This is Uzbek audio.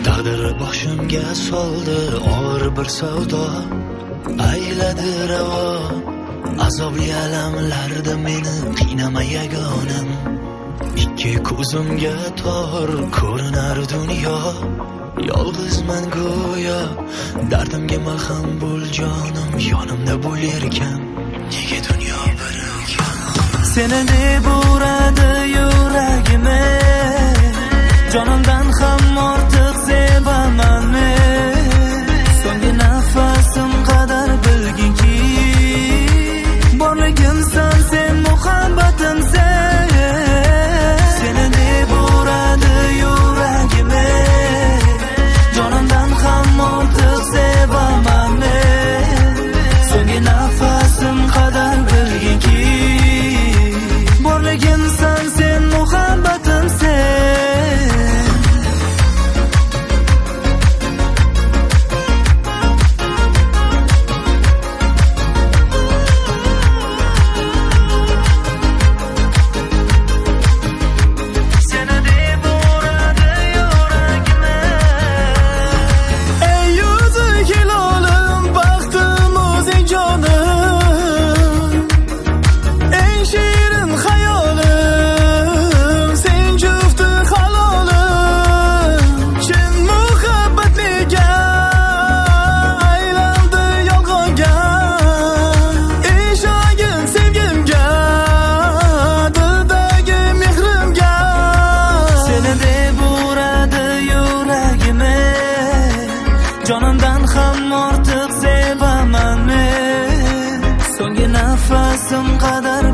Taqdir boshimga soldi og'ir bir savdo, ayladi ravo azobli alamlarda meni qiynama yagonam. Ikki ko'zimga tor ko'rinar dunyo, yolg'izman go'yo, dardimga malham bo'l jonim, yonimda bo'larkan, nega dunyo bir ekan. Seni deb uradi yuragimni, jonimdan ham ortiq sevaman men. So'nggi nafasim qadar bilginki, borligimsan sen, muhabbatim sen. Seni deb uradi yuragimni, jonimdan ham ortiq sevaman men. So'nggi nafasim qadar bilginki, borligimsan sen, muhabbatim sen. Jonimdan ham ortiq sevaman men. So'nggi nafasim qadar